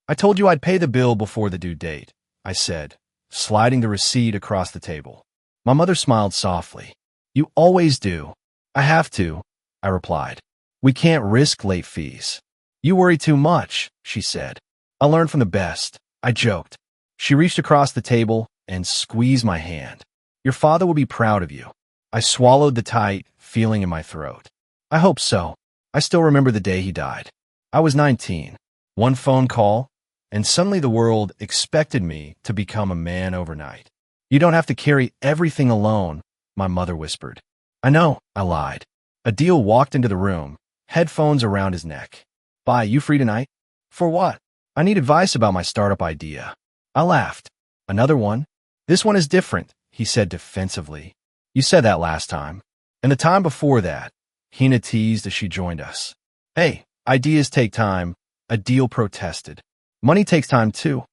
I told you I'd pay the bill before the due date, I said, sliding the receipt across the table. My mother smiled softly. You always do. I have to, I replied. We can't risk late fees. You worry too much, she said. I learned from the best, I joked. She reached across the table and squeezed my hand. Your father will be proud of you. I swallowed the tight feeling in my throat. I hope so. I still remember the day he died. I was 19. One phone call, and suddenly the world expected me to become a man overnight. You don't have to carry everything alone, my mother whispered. I know, I lied. Adil walked into the room, headphones around his neck. Bye, you free tonight? For what? I need advice about my startup idea. I laughed. Another one? This one is different, he said defensively. You said that last time. And the time before that, Hina teased as she joined us. Hey, ideas take time, Adil protested. Money takes time too,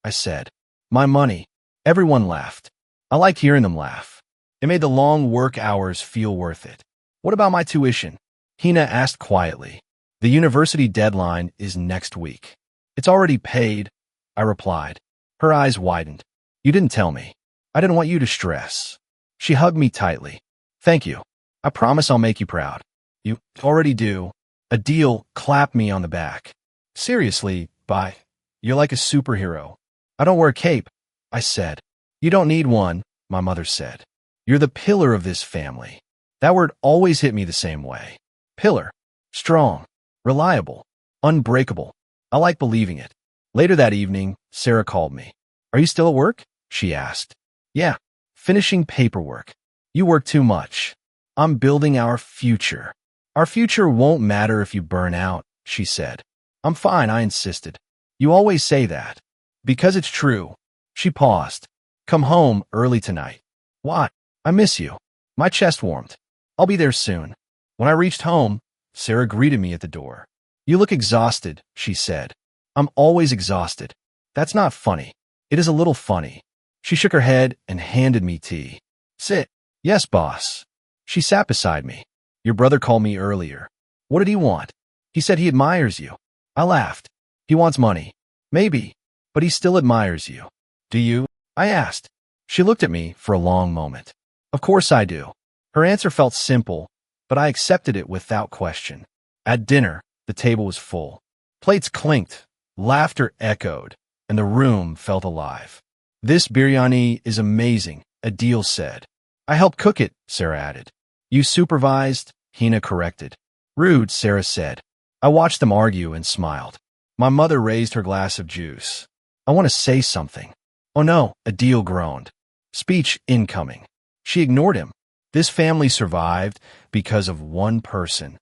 I said. My money. Everyone laughed. I like hearing them laugh. It made the long work hours feel worth it. What about my tuition? Hina asked quietly. The university deadline is next week. It's already paid, I replied. Her eyes widened. You didn't tell me. I didn't want you to stress. She hugged me tightly. Thank you. I promise I'll make you proud. You already do. Adil clapped me on the back. Seriously, bye. You're like a superhero. I don't wear a cape, I said. You don't need one, my mother said. You're the pillar of this family. That word always hit me the same way. Pillar. Strong. Reliable. Unbreakable. I like believing it. Later that evening, Sarah called me. Are you still at work? She asked. Yeah. Finishing paperwork. You work too much. I'm building our future. Our future won't matter if you burn out, she said. I'm fine, I insisted. You always say that. Because it's true. She paused. Come home early tonight. What? I miss you. My chest warmed. I'll be there soon. When I reached home, Sarah greeted me at the door. You look exhausted, she said. I'm always exhausted. That's not funny. It is a little funny. She shook her head and handed me tea. Sit. Yes, boss. She sat beside me. Your brother called me earlier. What did he want? He said he admires you. I laughed. He wants money. Maybe. But he still admires you. Do you? I asked. She looked at me for a long moment. Of course I do. Her answer felt simple, but I accepted it without question. At dinner, the table was full. Plates clinked, laughter echoed, and the room felt alive. This biryani is amazing, Adil said. I helped cook it, Sarah added. You supervised, Hina corrected. Rude, Sarah said. I watched them argue and smiled. My mother raised her glass of juice. I want to say something. Oh no, Adil groaned. Speech incoming. She ignored him. This family survived because of one person.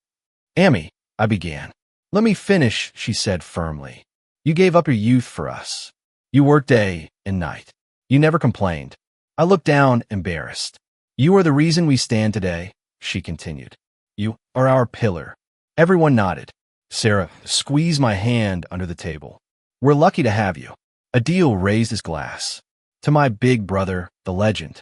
Amy, I began. Let me finish, she said firmly. You gave up your youth for us. You worked day and night. You never complained. I looked down, embarrassed. You are the reason we stand today, she continued. You are our pillar. Everyone nodded. Sarah squeezed my hand under the table. We're lucky to have you. Adil raised his glass. To my big brother, the legend.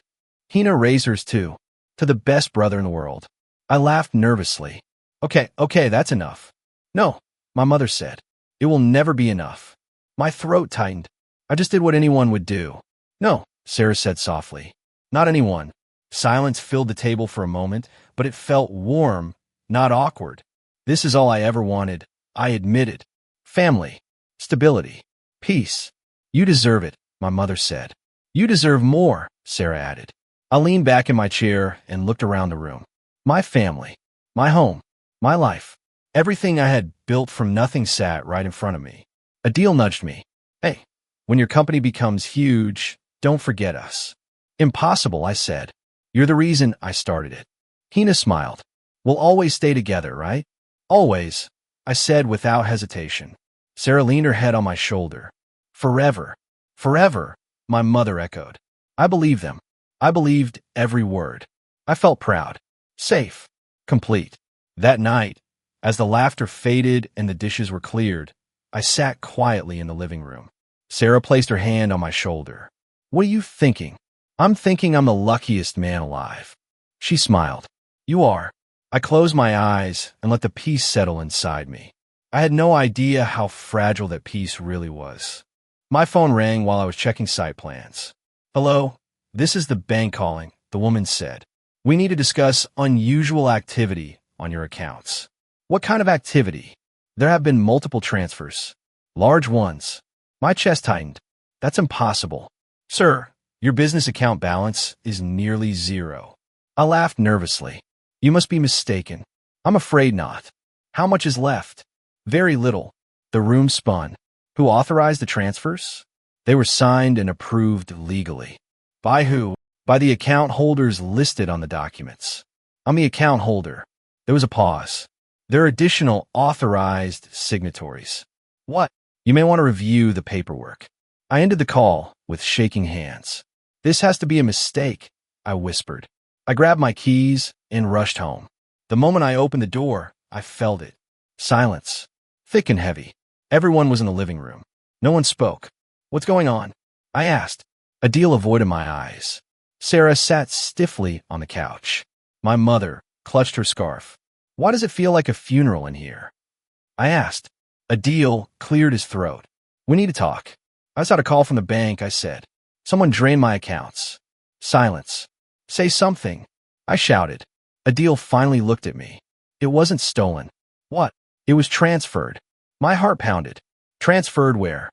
Hina raised hers too. To the best brother in the world. I laughed nervously. Okay, that's enough. No, my mother said. It will never be enough. My throat tightened. I just did what anyone would do. No, Sarah said softly. Not anyone. Silence filled the table for a moment, but it felt warm, not awkward. This is all I ever wanted, I admitted. Family. Stability. Peace. You deserve it, my mother said. You deserve more, Sarah added. I leaned back in my chair and looked around the room. My family. My home. My life. Everything I had built from nothing sat right in front of me. Adil nudged me. Hey, when your company becomes huge, don't forget us. Impossible, I said. You're the reason I started it. Hina smiled. We'll always stay together, right? Always, I said without hesitation. Sarah leaned her head on my shoulder. Forever. Forever, my mother echoed. I believed them. I believed every word. I felt proud. Safe. Complete. That night, as the laughter faded and the dishes were cleared, I sat quietly in the living room. Sarah placed her hand on my shoulder. What are you thinking? I'm thinking I'm the luckiest man alive. She smiled. You are. I closed my eyes and let the peace settle inside me. I had no idea how fragile that peace really was. My phone rang while I was checking site plans. "Hello, this is the bank calling," the woman said. "We need to discuss unusual activity on your accounts." "What kind of activity?" "There have been multiple transfers. Large ones." My chest tightened. "That's impossible." "Sir, your business account balance is nearly zero." I laughed nervously. "You must be mistaken." "I'm afraid not." "How much is left?" "Very little." The room spun. "Who authorized the transfers?" "They were signed and approved legally." "By who?" "By the account holders listed on the documents." "I'm the account holder." There was a pause. "There are additional authorized signatories." "What?" "You may want to review the paperwork." I ended the call with shaking hands. "This has to be a mistake," I whispered. I grabbed my keys and rushed home. The moment I opened the door, I felt it. Silence. Thick and heavy. Everyone was in the living room. No one spoke. "What's going on?" I asked. Adil avoided my eyes. Sarah sat stiffly on the couch. My mother clutched her scarf. "Why does it feel like a funeral in here?" I asked. Adil cleared his throat. "We need to talk." "I just had a call from the bank," I said. "Someone drained my accounts." Silence. "Say something," I shouted. Adil finally looked at me. "It wasn't stolen." "What?" "It was transferred." My heart pounded. "Transferred where?"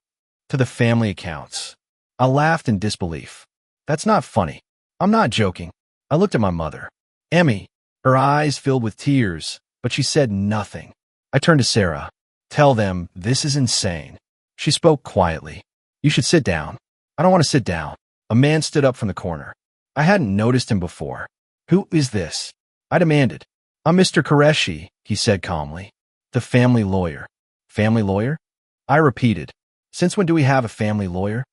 "To the family accounts." I laughed in disbelief. "That's not funny." "I'm not joking." I looked at my mother. Emmy, her eyes filled with tears, but she said nothing. I turned to Sarah. "Tell them this is insane." She spoke quietly. "You should sit down." "I don't want to sit down." A man stood up from the corner. I hadn't noticed him before. "Who is this?" I demanded. "I'm Mr. Qureshi," he said calmly. "The family lawyer." "Family lawyer?" I repeated. "Since when do we have a family lawyer?"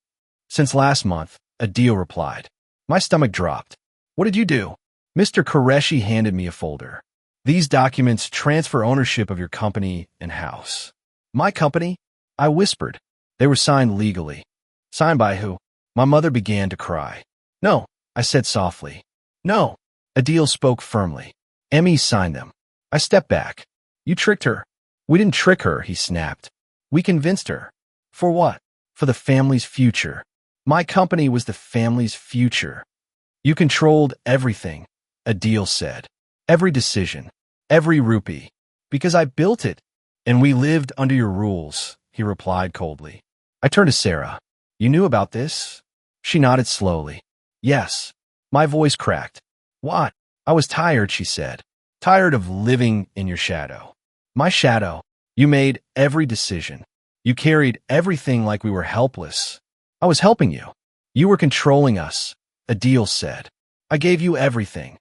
"Since last month," Adil replied. My stomach dropped. "What did you do?" Mr. Qureshi handed me a folder. "These documents transfer ownership of your company and house." "My company?" I whispered. "They were signed legally." "Signed by who?" My mother began to cry. "No," I said softly. "No." Adil spoke firmly. "Emmy signed them." I stepped back. "You tricked her." "We didn't trick her," he snapped. "We convinced her." "For what?" "For the family's future." My company was the family's future. "You controlled everything," Adil said. "Every decision. Every rupee. Because I built it. And we lived under your rules," he replied coldly. I turned to Sarah. "You knew about this?" She nodded slowly. "Yes." My voice cracked. "What?" "I was tired," she said. "Tired of living in your shadow." "My shadow." "You made every decision. You carried everything like we were helpless." "I was helping you." "You were controlling us," Adil said. "I gave you everything."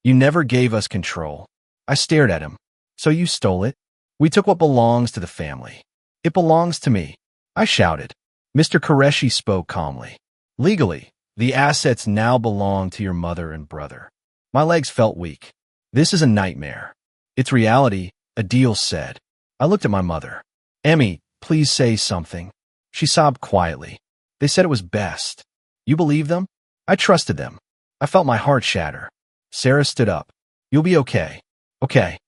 "You never gave us control." I stared at him. "So you stole it?" "We took what belongs to the family." "It belongs to me," I shouted. Mr. Qureshi spoke calmly. "Legally, the assets now belong to your mother and brother." My legs felt weak. "This is a nightmare." "It's reality," Adil said. I looked at my mother. "Emmy, please say something." She sobbed quietly. "They said it was best." "You believe them?" I trusted them. I felt my heart shatter. Sarah stood up. "You'll be okay." "Okay."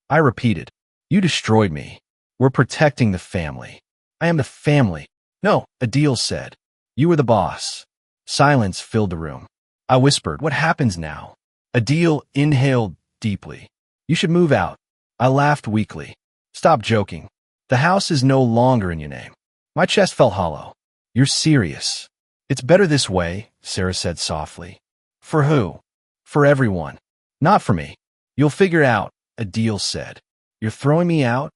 I repeated. "You destroyed me." "We're protecting the family." "I am the family." "No," Adil said. "You were the boss." Silence filled the room. I whispered, "What happens now?" Adil inhaled deeply. "You should move out." I laughed weakly. "Stop joking. The house is no longer in your name." My chest felt hollow. "You're serious." "It's better this way," Sarah said softly. "For who?" "For everyone." "Not for me." "You'll figure out," Adil said. "You're throwing me out?"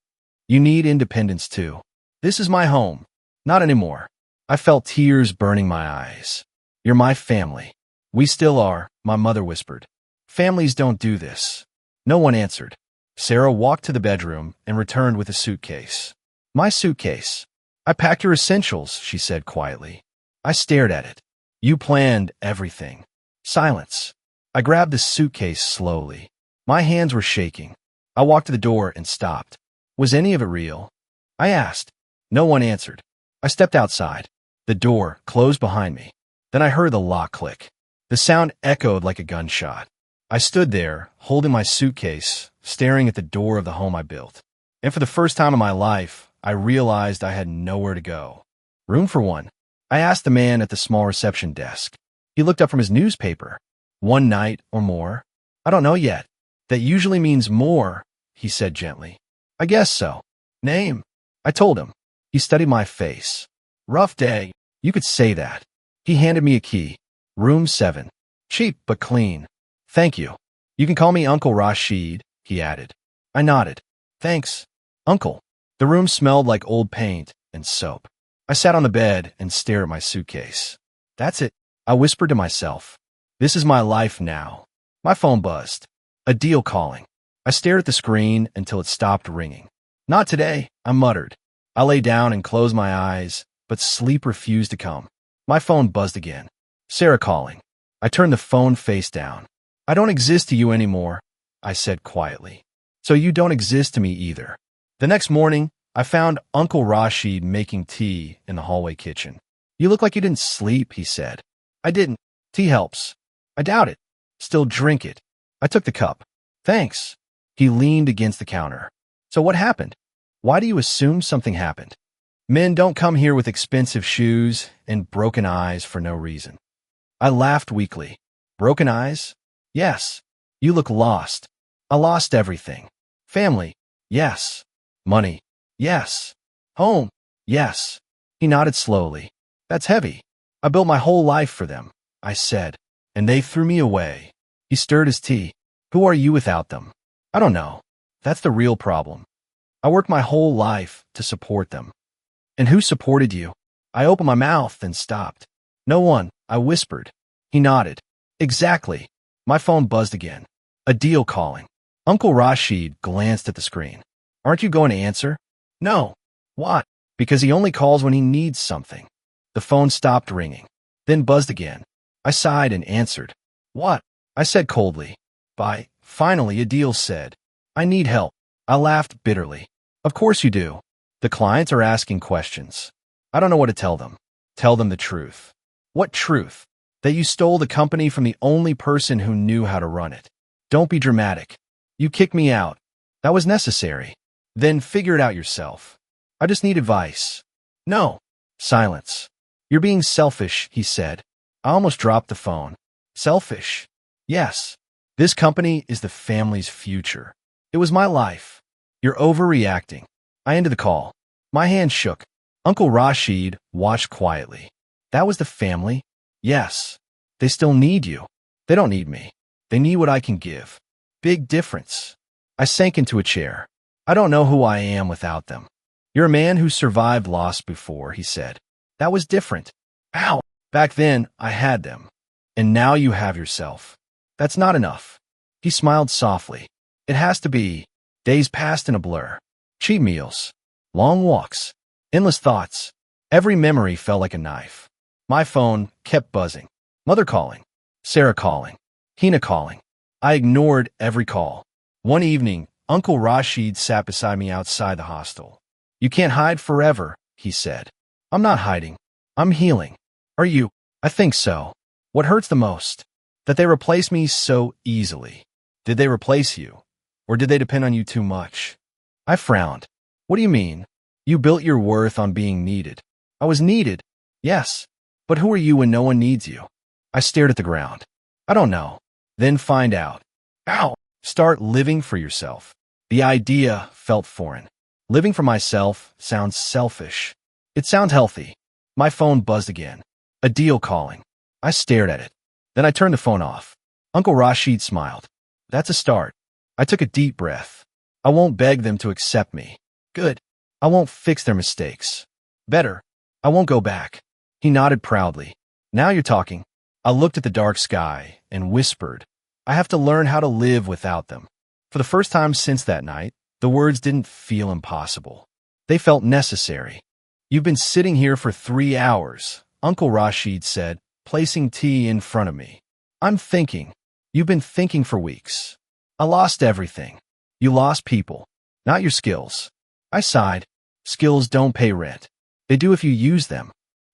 "You need independence too." "This is my home." "Not anymore." I felt tears burning my eyes. "You're my family." "We still are," my mother whispered. "Families don't do this." No one answered. Sarah walked to the bedroom and returned with a suitcase. "My suitcase." "I packed your essentials," she said quietly. I stared at it. "You planned everything." Silence. I grabbed the suitcase slowly. My hands were shaking. I walked to the door and stopped. "Was any of it real?" I asked. No one answered. I stepped outside. The door closed behind me. Then I heard the lock click. The sound echoed like a gunshot. I stood there, holding my suitcase, staring at the door of the home I built. And for the first time in my life, I realized I had nowhere to go. Room for one. I asked the man at the small reception desk. He looked up from his newspaper. 1 night or more? I don't know yet. That usually means more, he said gently. I guess so. Name? I told him. He studied my face. Rough day. You could say that. He handed me a key. Room 7. Cheap but clean. Thank you. You can call me Uncle Rashid, he added. I nodded. Thanks, Uncle. The room smelled like old paint and soap. I sat on the bed and stared at my suitcase. That's it, I whispered to myself. This is my life now. My phone buzzed. A deal calling. I stared at the screen until it stopped ringing. Not today, I muttered. I lay down and closed my eyes, but sleep refused to come. My phone buzzed again. Sarah calling. I turned the phone face down. I don't exist to you anymore, I said quietly. So you don't exist to me either. The next morning, I found Uncle Rashid making tea in the hallway kitchen. You look like you didn't sleep, he said. I didn't. Tea helps. I doubt it. Still drink it. I took the cup. Thanks. He leaned against the counter. So what happened? Why do you assume something happened? Men don't come here with expensive shoes and broken eyes for no reason. I laughed weakly. Broken eyes? Yes. You look lost. I lost everything. Family? Yes. Money? Yes. Home? Yes. He nodded slowly. That's heavy. I built my whole life for them, I said, and they threw me away. He stirred his tea. Who are you without them? I don't know. That's the real problem. I worked my whole life to support them. And who supported you? I opened my mouth and stopped. No one, I whispered. He nodded. Exactly. My phone buzzed again. A deal calling. Uncle Rashid glanced at the screen. Aren't you going to answer? No. Why? Because he only calls when he needs something. The phone stopped ringing, then buzzed again. I sighed and answered. What? I said coldly. Finally, a deal said. I need help. I laughed bitterly. Of course you do. The clients are asking questions. I don't know what to tell them. Tell them the truth. What truth? That you stole the company from the only person who knew how to run it. Don't be dramatic. You kicked me out. That was necessary. Then figure it out yourself. I just need advice. No. Silence. You're being selfish, he said. I almost dropped the phone. Selfish? Yes. This company is the family's future. It was my life. You're overreacting. I ended the call. My hand shook. Uncle Rashid watched quietly. That was the family? Yes. They still need you. They don't need me. They need what I can give. Big difference. I sank into a chair. I don't know who I am without them. You're a man who survived loss before, he said. That was different. How? Back then, I had them. And now you have yourself. That's not enough. He smiled softly. It has to be. Days passed in a blur. Cheap meals. Long walks. Endless thoughts. Every memory felt like a knife. My phone kept buzzing. Mother calling. Sarah calling. Hina calling. I ignored every call. One evening, Uncle Rashid sat beside me outside the hostel. You can't hide forever, he said. I'm not hiding. I'm healing. Are you? I think so. What hurts the most? That they replace me so easily. Did they replace you? Or did they depend on you too much? I frowned. What do you mean? You built your worth on being needed. I was needed. Yes. But who are you when no one needs you? I stared at the ground. I don't know. Then find out. Ow! Start living for yourself. The idea felt foreign. Living for myself sounds selfish. It sounds healthy. My phone buzzed again. A deal calling. I stared at it. Then I turned the phone off. Uncle Rashid smiled. That's a start. I took a deep breath. I won't beg them to accept me. Good. I won't fix their mistakes. Better. I won't go back. He nodded proudly. Now you're talking. I looked at the dark sky and whispered, I have to learn how to live without them. For the first time since that night, the words didn't feel impossible. They felt necessary. You've been sitting here for 3 hours, Uncle Rashid said, placing tea in front of me. I'm thinking. You've been thinking for weeks. I lost everything. You lost people, not your skills. I sighed. Skills don't pay rent. They do if you use them.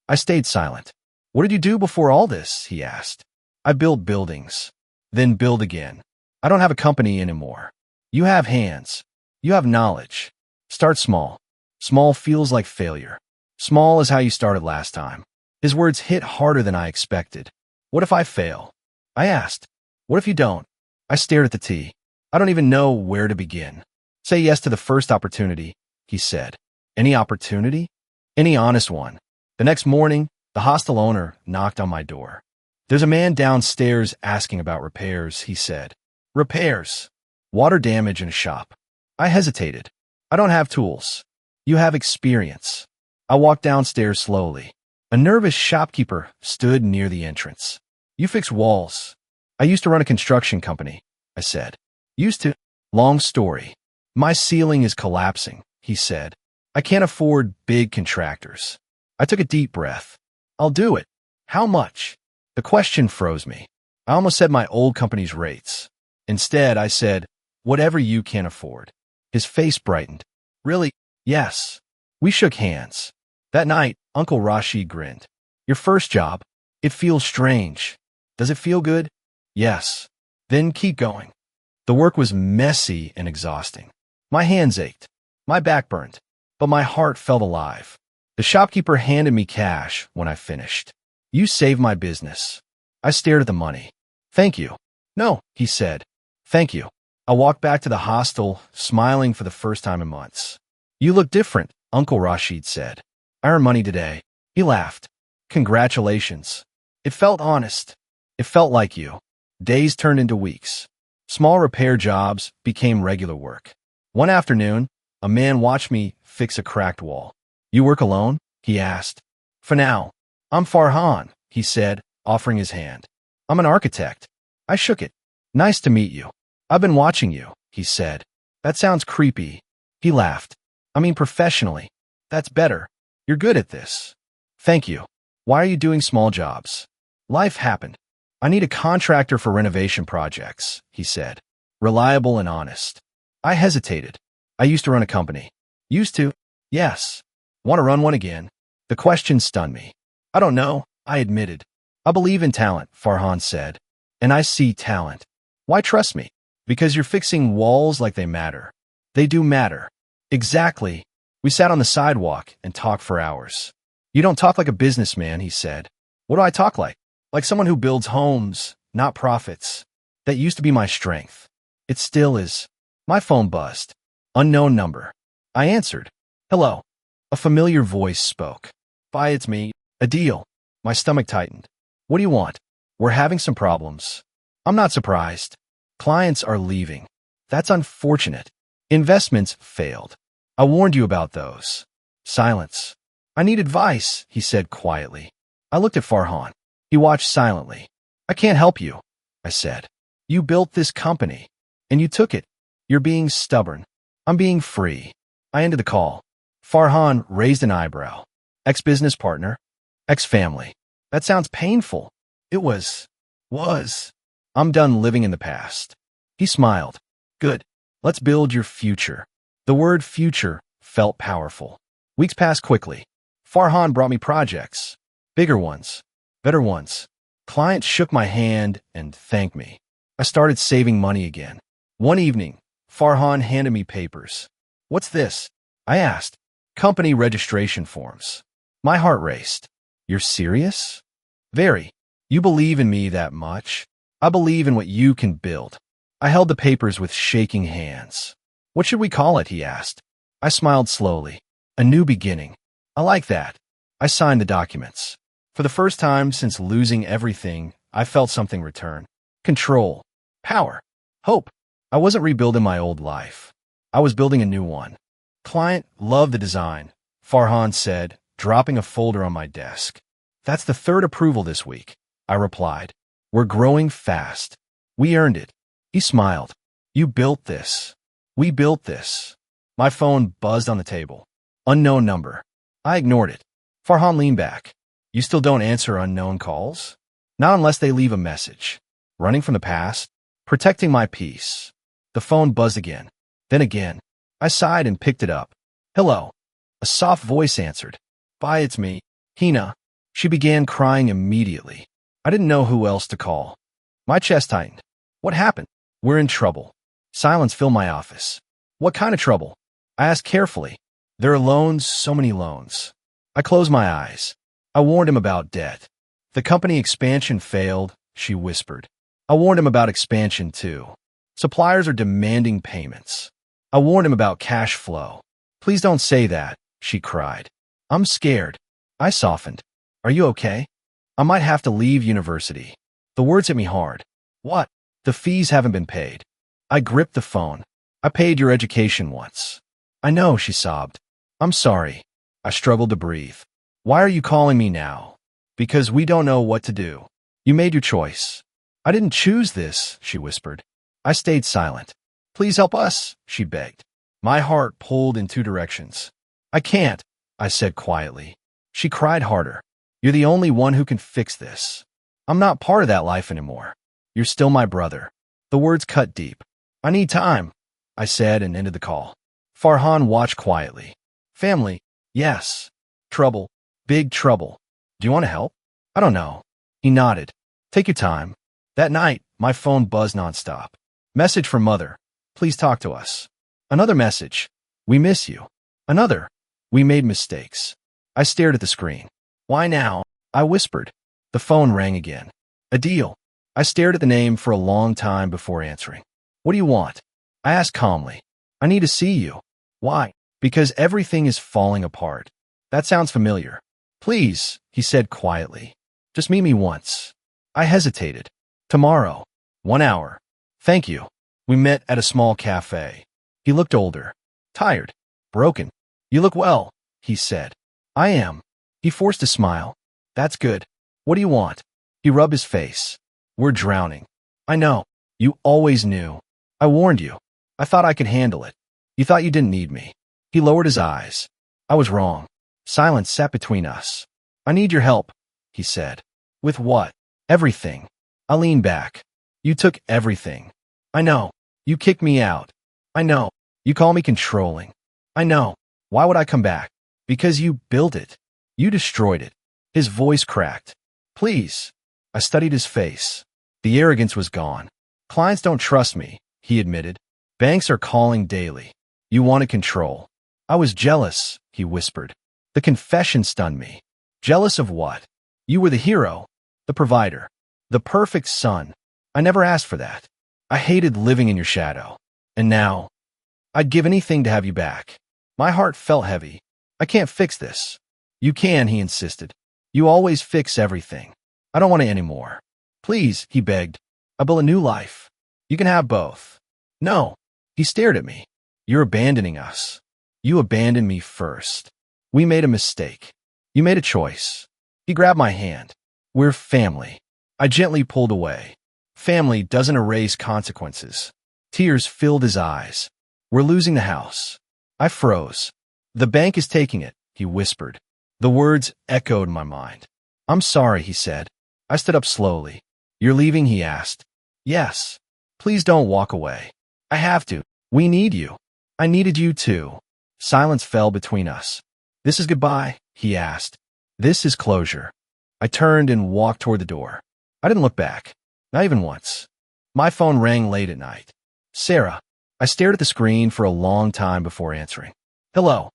I stayed silent. What did you do before all this? He asked. I built buildings. Then build again. I don't have a company anymore. You have hands. You have knowledge. Start small. Small feels like failure. Small is how you started last time. His words hit harder than I expected. What if I fail? I asked. What if you don't? I stared at the tea. I don't even know where to begin. Say yes to the first opportunity, he said. Any opportunity? Any honest one. The next morning, the hostel owner knocked on my door. There's a man downstairs asking about repairs, he said. Repairs. Water damage in a shop. I hesitated. I don't have tools. You have experience. I walked downstairs slowly. A nervous shopkeeper stood near the entrance. You fix walls. I used to run a construction company, I said. Used to? Long story. My ceiling is collapsing, he said. I can't afford big contractors. I took a deep breath. I'll do it. How much? The question froze me. I almost said my old company's rates. Instead, I said, whatever you can afford. His face brightened. Really? Yes. We shook hands. That night, Uncle Rashid grinned. Your first job? It feels strange. Does it feel good? Yes. Then keep going. The work was messy and exhausting. My hands ached. My back burned. But my heart felt alive. The shopkeeper handed me cash when I finished. You saved my business. I stared at the money. Thank you. No, he said. Thank you. I walked back to the hostel, smiling for the first time in months. You look different, Uncle Rashid said. I earned money today. He laughed. Congratulations. It felt honest. It felt like you. Days turned into weeks. Small repair jobs became regular work. One afternoon, a man watched me fix a cracked wall. You work alone? He asked. For now. I'm Farhan, he said, offering his hand. I'm an architect. I shook it. Nice to meet you. I've been watching you, he said. That sounds creepy. He laughed. I mean professionally. That's better. You're good at this. Thank you. Why are you doing small jobs? Life happened. I need a contractor for renovation projects, he said. Reliable and honest. I hesitated. I used to run a company. Used to? Yes. Want to run one again? The question stunned me. I don't know, I admitted. I believe in talent, Farhan said. And I see talent. Why trust me? Because you're fixing walls like they matter. They do matter. Exactly. We sat on the sidewalk and talked for hours. You don't talk like a businessman, he said. What do I talk like? Like someone who builds homes, not profits. That used to be my strength. It still is. My phone buzzed. Unknown number. I answered. Hello. A familiar voice spoke. Bye, it's me. A deal. My stomach tightened. What do you want? We're having some problems. I'm not surprised. Clients are leaving. That's unfortunate. Investments failed. I warned you about those. Silence. I need advice, he said quietly. I looked at Farhan. He watched silently. I can't help you, I said. You built this company, and you took it. You're being stubborn. I'm being free. I ended the call. Farhan raised an eyebrow. Ex-business partner? Ex-family. That sounds painful. It was. I'm done living in the past. He smiled. Good. Let's build your future. The word future felt powerful. Weeks passed quickly. Farhan brought me projects. Bigger ones. Better ones. Clients shook my hand and thanked me. I started saving money again. One evening, Farhan handed me papers. What's this? I asked. Company registration forms. My heart raced. You're serious? Very. You believe in me that much? I believe in what you can build. I held the papers with shaking hands. What should we call it? He asked. I smiled slowly. A new beginning. I like that. I signed the documents. For the first time since losing everything, I felt something return. Control. Power. Hope. I wasn't rebuilding my old life. I was building a new one. Client loved the design, Farhan said, dropping a folder on my desk. That's the third approval this week, I replied. We're growing fast. We earned it. He smiled. You built this. We built this. My phone buzzed on the table. Unknown number. I ignored it. Farhan leaned back. You still don't answer unknown calls? Not unless they leave a message. Running from the past? Protecting my peace. The phone buzzed again. Then again. I sighed and picked it up. Hello. A soft voice answered. Bye, it's me. Hina. She began crying immediately. I didn't know who else to call. My chest tightened. What happened? We're in trouble. Silence filled my office. What kind of trouble? I asked carefully. There are loans, so many loans. I closed my eyes. I warned him about debt. The company expansion failed, she whispered. I warned him about expansion too. Suppliers are demanding payments. I warned him about cash flow. Please don't say that, she cried. I'm scared. I softened. Are you okay? I might have to leave university. The words hit me hard. What? The fees haven't been paid. I gripped the phone. I paid your education once. I know, she sobbed. I'm sorry. I struggled to breathe. Why are you calling me now? Because we don't know what to do. You made your choice. I didn't choose this, she whispered. I stayed silent. Please help us, she begged. My heart pulled in two directions. I can't, I said quietly. She cried harder. You're the only one who can fix this. I'm not part of that life anymore. You're still my brother. The words cut deep. I need time, I said and ended the call. Farhan watched quietly. Family, yes. Trouble, big trouble. Do you want to help? I don't know. He nodded. Take your time. That night, my phone buzzed nonstop. Message from mother. Please talk to us. Another message. We miss you. Another. We made mistakes. I stared at the screen. Why now? I whispered. The phone rang again. A deal. I stared at the name for a long time before answering. What do you want? I asked calmly. I need to see you. Why? Because everything is falling apart. That sounds familiar. Please, he said quietly. Just meet me once. I hesitated. Tomorrow. 1 hour. Thank you. We met at a small cafe. He looked older. Tired. Broken. You look well, he said. I am. He forced a smile. That's good. What do you want? He rubbed his face. We're drowning. I know. You always knew. I warned you. I thought I could handle it. You thought you didn't need me. He lowered his eyes. I was wrong. Silence sat between us. I need your help, he said. With what? Everything. I leaned back. You took everything. I know. You kicked me out. I know. You call me controlling. I know. Why would I come back? Because you built it. You destroyed it. His voice cracked. Please. I studied his face. The arrogance was gone. Clients don't trust me, he admitted. Banks are calling daily. You wanted control. I was jealous, he whispered. The confession stunned me. Jealous of what? You were the hero, the provider, the perfect son. I never asked for that. I hated living in your shadow. And now, I'd give anything to have you back. My heart felt heavy. I can't fix this. You can, he insisted. You always fix everything. I don't want it anymore. Please, he begged. I built a new life. You can have both. No. He stared at me. You're abandoning us. You abandoned me first. We made a mistake. You made a choice. He grabbed my hand. We're family. I gently pulled away. Family doesn't erase consequences. Tears filled his eyes. We're losing the house. I froze. The bank is taking it, he whispered. The words echoed in my mind. I'm sorry, he said. I stood up slowly. You're leaving, he asked. Yes. Please don't walk away. I have to. We need you. I needed you too. Silence fell between us. This is goodbye, he asked. This is closure. I turned and walked toward the door. I didn't look back. Not even once. My phone rang late at night. Sarah. I stared at the screen for a long time before answering. Hello.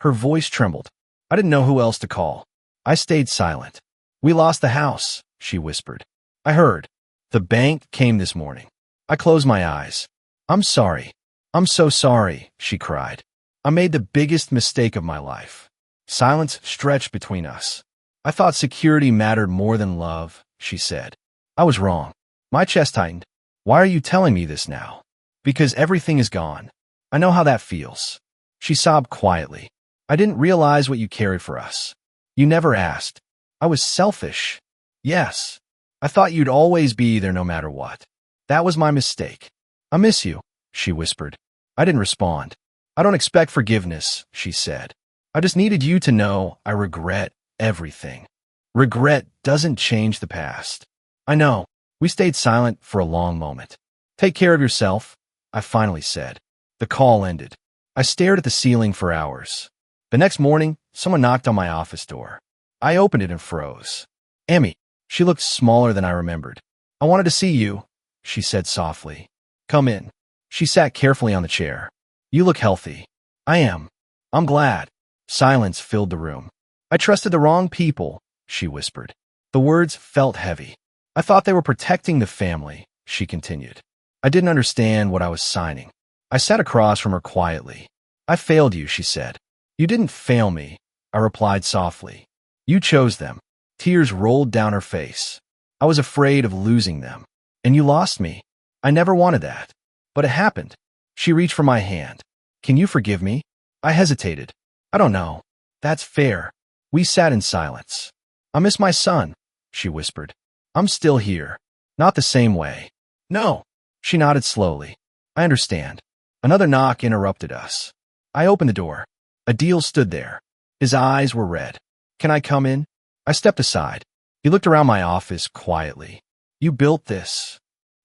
Her voice trembled. I didn't know who else to call. I stayed silent. We lost the house, she whispered. I heard. The bank came this morning. I closed my eyes. I'm sorry. I'm so sorry, she cried. I made the biggest mistake of my life. Silence stretched between us. I thought security mattered more than love, she said. I was wrong. My chest tightened. Why are you telling me this now? Because everything is gone. I know how that feels. She sobbed quietly. I didn't realize what you carried for us. You never asked. I was selfish. Yes. I thought you'd always be there no matter what. That was my mistake. I miss you, she whispered. I didn't respond. I don't expect forgiveness, she said. I just needed you to know I regret everything. Regret doesn't change the past. I know. We stayed silent for a long moment. Take care of yourself, I finally said. The call ended. I stared at the ceiling for hours. The next morning, someone knocked on my office door. I opened it and froze. Emmy. She looked smaller than I remembered. I wanted to see you, she said softly. Come in. She sat carefully on the chair. You look healthy. I am. I'm glad. Silence filled the room. I trusted the wrong people, she whispered. The words felt heavy. I thought they were protecting the family, she continued. I didn't understand what I was signing. I sat across from her quietly. I failed you, she said. You didn't fail me, I replied softly. You chose them. Tears rolled down her face. I was afraid of losing them. And you lost me. I never wanted that. But it happened. She reached for my hand. Can you forgive me? I hesitated. I don't know. That's fair. We sat in silence. I miss my son, she whispered. I'm still here. Not the same way. No. She nodded slowly. I understand. Another knock interrupted us. I opened the door. Adil stood there. His eyes were red. Can I come in? I stepped aside. He looked around my office quietly. You built this?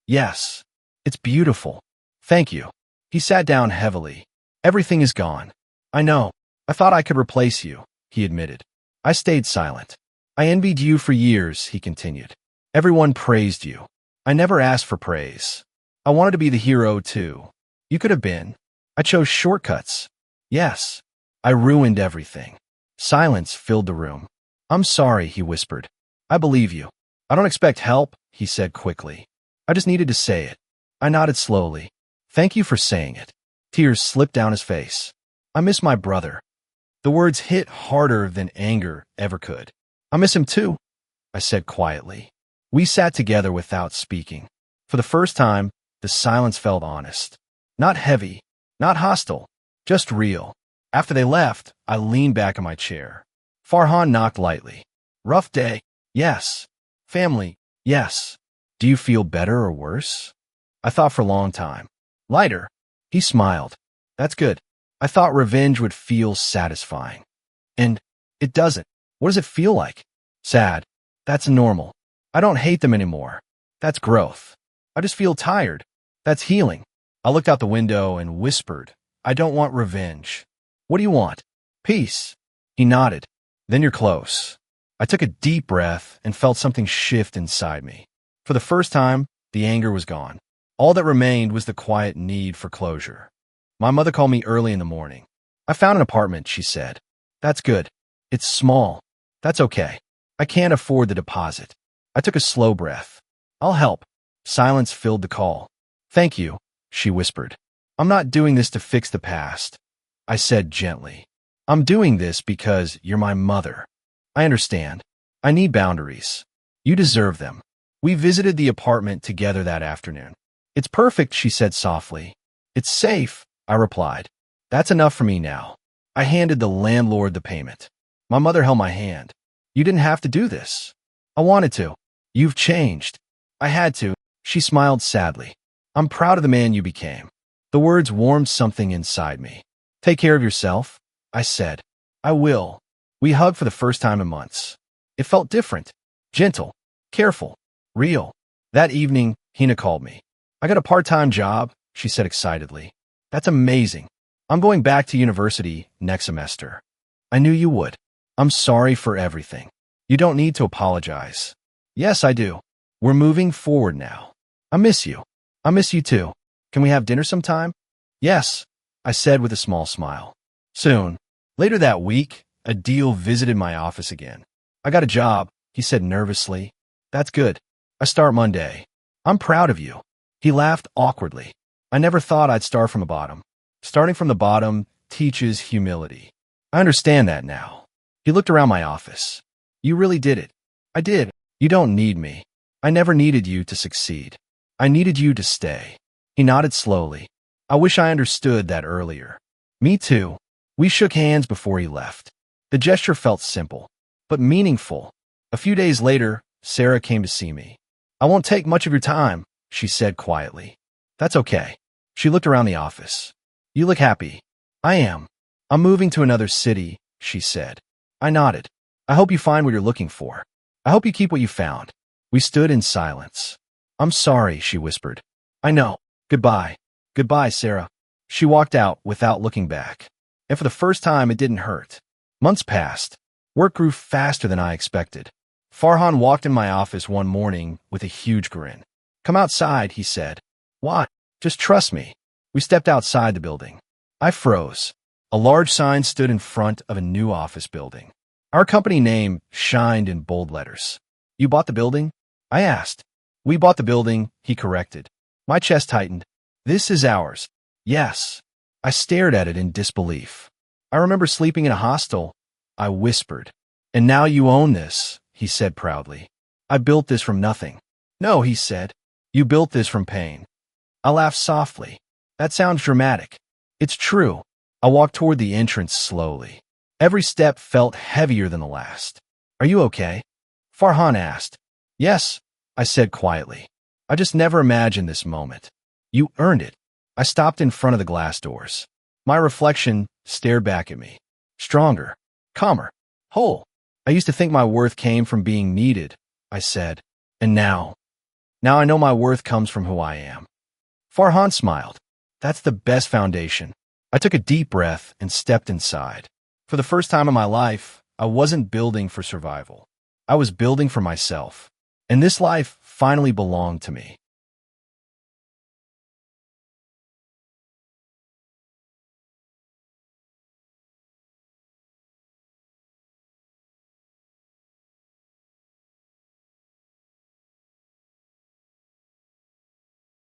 Yes. It's beautiful. Thank you. He sat down heavily. Everything is gone. I know. I thought I could replace you, he admitted. I stayed silent. I envied you for years, he continued. Everyone praised you. I never asked for praise. I wanted to be the hero, too. You could have been. I chose shortcuts. Yes. I ruined everything. Silence filled the room. I'm sorry, he whispered. I believe you. I don't expect help, he said quickly. I just needed to say it. I nodded slowly. Thank you for saying it. Tears slipped down his face. I miss my brother. The words hit harder than anger ever could. I miss him too, I said quietly. We sat together without speaking. For the first time, the silence felt honest. Not heavy, not hostile, just real. After they left, I leaned back in my chair. Farhan knocked lightly. Rough day? Yes. Family? Yes. Do you feel better or worse? I thought for a long time. Lighter. He smiled. That's good. I thought revenge would feel satisfying. And it doesn't. What does it feel like? Sad. That's normal. I don't hate them anymore. That's growth. I just feel tired. That's healing. I looked out the window and whispered, I don't want revenge. What do you want? Peace. He nodded. Then you're close. I took a deep breath and felt something shift inside me. For the first time, the anger was gone. All that remained was the quiet need for closure. My mother called me early in the morning. I found an apartment, she said. That's good. It's small. That's okay. I can't afford the deposit. I took a slow breath. I'll help. Silence filled the call. Thank you, she whispered. I'm not doing this to fix the past, I said gently. I'm doing this because you're my mother. I understand. I need boundaries. You deserve them. We visited the apartment together that afternoon. It's perfect, she said softly. It's safe, I replied. That's enough for me now. I handed the landlord the payment. My mother held my hand. You didn't have to do this. I wanted to. You've changed. I had to. She smiled sadly. I'm proud of the man you became. The words warmed something inside me. Take care of yourself, I said. I will. We hugged for the first time in months. It felt different. Gentle. Careful. Real. That evening, Hina called me. I got a part-time job, she said excitedly. That's amazing. I'm going back to university next semester. I knew you would. I'm sorry for everything. You don't need to apologize. Yes, I do. We're moving forward now. I miss you. I miss you too. Can we have dinner sometime? Yes, I said with a small smile. Soon. Later that week, Adil visited my office again. I got a job, he said nervously. That's good. I start Monday. I'm proud of you. He laughed awkwardly. I never thought I'd start from the bottom. Starting from the bottom teaches humility. I understand that now. He looked around my office. You really did it. I did. You don't need me. I never needed you to succeed. I needed you to stay. He nodded slowly. I wish I understood that earlier. Me too. We shook hands before he left. The gesture felt simple, but meaningful. A few days later, Sarah came to see me. I won't take much of your time, she said quietly. That's okay. She looked around the office. You look happy. I am. I'm moving to another city, she said. I nodded. I hope you find what you're looking for. I hope you keep what you found. We stood in silence. I'm sorry, she whispered. I know. Goodbye. Goodbye, Sarah. She walked out without looking back. And for the first time, it didn't hurt. Months passed. Work grew faster than I expected. Farhan walked in my office one morning with a huge grin. Come outside, he said. Why? Just trust me. We stepped outside the building. I froze. A large sign stood in front of a new office building. Our company name shined in bold letters. You bought the building? I asked. We bought the building, he corrected. My chest tightened. This is ours. Yes. I stared at it in disbelief. I remember sleeping in a hostel. I whispered. And now you own this, he said proudly. I built this from nothing. No, he said. You built this from pain. I laughed softly. That sounds dramatic. It's true. I walked toward the entrance slowly. Every step felt heavier than the last. Are you okay? Farhan asked. Yes, I said quietly. I just never imagined this moment. You earned it. I stopped in front of the glass doors. My reflection stared back at me. Stronger, calmer, whole. I used to think my worth came from being needed, I said. And now I know my worth comes from who I am. Farhan smiled. That's the best foundation. I took a deep breath and stepped inside. For the first time in my life, I wasn't building for survival. I was building for myself. And this life finally belonged to me.